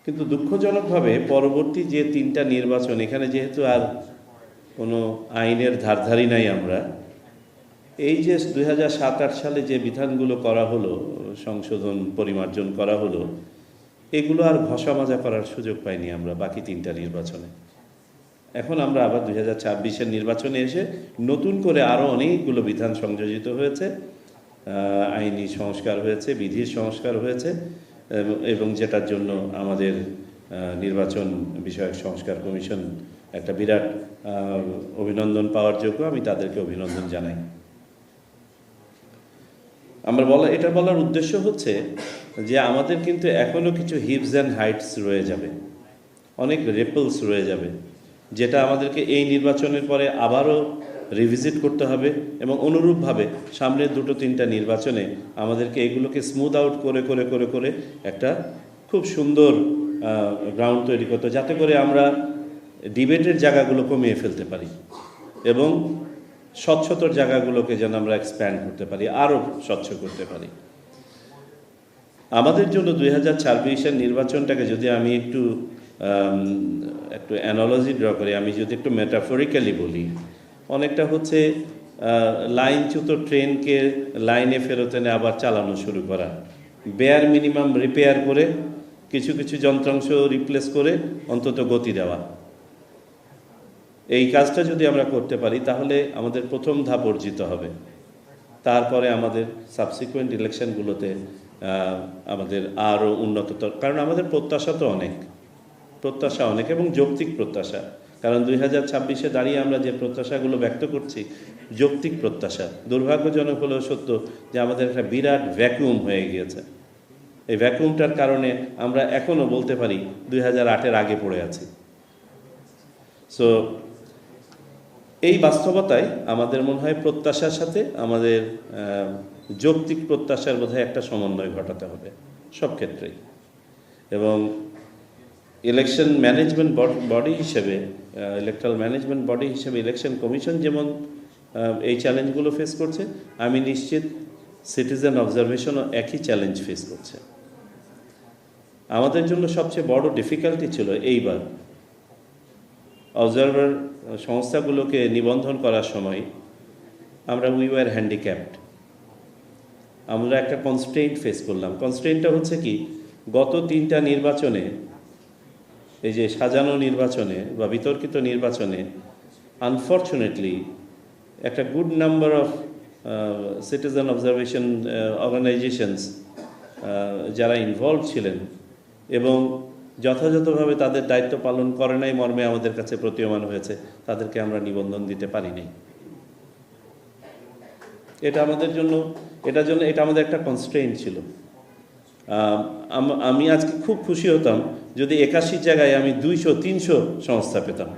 কিন্তু দুঃখজনকভাবে পরবর্তী যে 3টা নির্বাচন, এখানে যেহেতু আর কোনো আইনের ধারধারি নাই, আমরা এই যে 2007-8 সালে যে বিধানগুলো করা হলো, সংশোধন পরিমার্জন করা হলো, এগুলো আর ঘষা মাজা করার সুযোগ পাইনি আমরা বাকি 3টা নির্বাচনে। এখন আমরা আবার 2026-এর নির্বাচনে এসে নতুন করে আরও অনেকগুলো বিধান সংযোজিত হয়েছে, আইনি সংস্কার হয়েছে, বিধির সংস্কার হয়েছে, এবং যেটার জন্য আমাদের নির্বাচন বিষয়ক সংস্কার কমিশন একটা বিরাট অভিনন্দন পাওয়ার যোগ্য। আমি তাদেরকে অভিনন্দন জানাই। এটা বলার উদ্দেশ্য হচ্ছে যে আমাদের কিন্তু এখনও কিছু হিপস অ্যান্ড হাইটস রয়ে যাবে, অনেক রেপলস রয়ে যাবে, যেটা আমাদেরকে এই নির্বাচনের পরে আবারও রিভিজিট করতে হবে, এবং অনুরূপভাবে সামনের 2-3টা নির্বাচনে আমাদেরকে এগুলোকে স্মুথ আউট করে করে করে করে একটা খুব সুন্দর গ্রাউন্ড তৈরি করতে, যাতে করে আমরা ডিবেটের জায়গাগুলো কমিয়ে ফেলতে পারি এবং স্বচ্ছতর জায়গাগুলোকে যেন আমরা এক্সপ্যান্ড করতে পারি, আরও স্বচ্ছ করতে পারি। আমাদের জন্য 2026-এর নির্বাচনটাকে যদি আমি একটু অ্যানালজি ড্র করি, আমি যদি একটু মেটাফরিক্যালি বলি, অনেকটা হচ্ছে লাইনচ্যুত ট্রেনকে লাইনে ফেরত এনে আবার চালানো শুরু করা, বেয়ার মিনিমাম রিপেয়ার করে কিছু কিছু যন্ত্রাংশ রিপ্লেস করে অন্তত গতি দেওয়া। এই কাজটা যদি আমরা করতে পারি তাহলে আমাদের প্রথম ধাপ অর্জিত হবে। তারপরে আমাদের সাবসিকুয়েন্ট ইলেকশনগুলোতে আমাদের আরও উন্নততর, কারণ আমাদের প্রত্যাশা অনেক এবং যৌক্তিক প্রত্যাশা। কারণ 2026-এ দাঁড়িয়ে আমরা যে প্রত্যাশাগুলো ব্যক্ত করছি, যৌক্তিক প্রত্যাশা। দুর্ভাগ্যজনক হলেও সত্য যে আমাদের একটা বিরাট ভ্যাকুয়াম হয়ে গিয়েছে। এই ভ্যাকুয়ামটার কারণে আমরা এখনও বলতে পারি 2008-এর আগে পড়ে আছি। সো এই বাস্তবতায় আমাদের মনে হয় প্রত্যাশার সাথে আমাদের যৌক্তিক প্রত্যাশার বোধহয় একটা সমন্বয় ঘটাতে হবে সব ক্ষেত্রেই। এবং ইলেকশন ম্যানেজমেন্ট বডি হিসেবে, ইলেকট্রাল ম্যানেজমেন্ট বডি হিসেবে ইলেকশন কমিশন যেমন এই চ্যালেঞ্জগুলো ফেস করছে, আমি নিশ্চিত সিটিজেন অবজারভেশনও একই চ্যালেঞ্জ ফেস করছে। আমাদের জন্য সবচেয়ে বড় ডিফিকাল্টি ছিল এইবার অবজারভার সংস্থাগুলোকে নিবন্ধন করার সময় আমরা উই ওয়ার হ্যান্ডিক্যাপড। আমরা একটা কনস্ট্রেইন্ট ফেস করলাম। কনস্ট্রেইন্টটা হচ্ছে কি, গত 3টা নির্বাচনে, এই যে সাজানো নির্বাচনে বা বিতর্কিত নির্বাচনে, আনফর্চুনেটলি একটা good number of citizen observation organisations যারা ইনভলভ ছিলেন এবং যথাযথভাবে তাদের দায়িত্ব পালন করে নাই মর্মে আমাদের কাছে প্রতীয়মান হয়েছে, তাদেরকে আমরা নিবন্ধন দিতে পারিনি। এটা আমাদের একটা কনস্ট্রেইন্ট ছিল। আমি আজকে খুব খুশি হতাম যদি 81 জায়গায় আমি 200-300 সংস্থা পেতাম।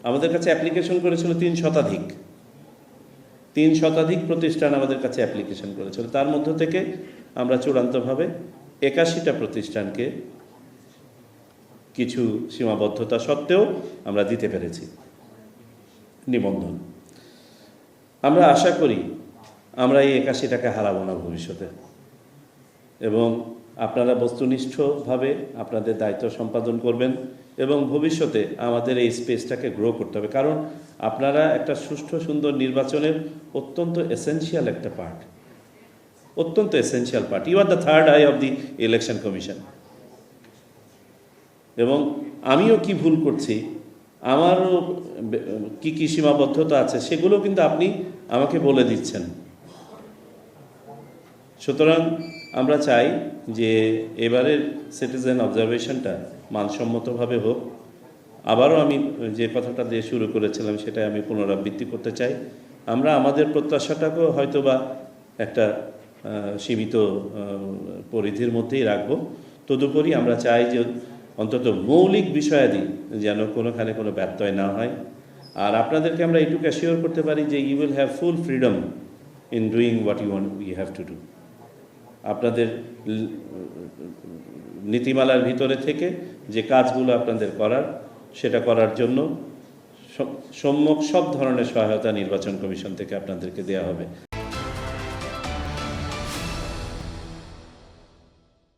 আমাদের কাছে অ্যাপ্লিকেশন করেছিল 3 শতাধিক প্রতিষ্ঠান আমাদের কাছে অ্যাপ্লিকেশন করেছিল। তার মধ্য থেকে আমরা চূড়ান্তভাবে 81টা প্রতিষ্ঠানকে কিছু সীমাবদ্ধতা সত্ত্বেও আমরা দিতে পেরেছি নিবন্ধন। আমরা আশা করি আমরা এই 81টাকে হারাবো না ভবিষ্যতে, এবং আপনারা বস্তুনিষ্ঠভাবে আপনাদের দায়িত্ব সম্পাদন করবেন এবং ভবিষ্যতে আমাদের এই স্পেসটাকে গ্রো করতে হবে। কারণ আপনারা একটা সুষ্ঠু সুন্দর নির্বাচনের অত্যন্ত এসেনশিয়াল একটা part, you are the third eye of the election commission. এবং আমিও কি ভুল করছি, আমারও কি কি সীমাবদ্ধতা আছে, সেগুলো কিন্তু আপনি আমাকে বলে দিচ্ছেন। সুতরাং আমরা চাই যে এবারের সিটিজেন অবজারভেশনটা মানসম্মতভাবে হোক। আবারও আমি যে কথাটা দিয়ে শুরু করেছিলাম সেটা আমি পুনরাবৃত্তি করতে চাই। আমরা আমাদের প্রত্যাশাটাকেও হয়তোবা একটা সীমিত পরিধির মধ্যেই রাখবো। তদুপরি আমরা চাই যে অন্তত মৌলিক বিষয়াদি যেন কোনোখানে কোনো ব্যত্যয় না হয়। আর আপনাদেরকে আমরা এইটুকু অ্যাসিওর করতে পারি যে you will have full freedom in doing what you have to do. আপনাদের নীতিমালার ভিতরে থেকে যে কাজগুলো আপনাদের করার, সেটা করার জন্য সম্যক সব ধরনের সহায়তা নির্বাচন কমিশন থেকে আপনাদেরকে দেওয়া হবে।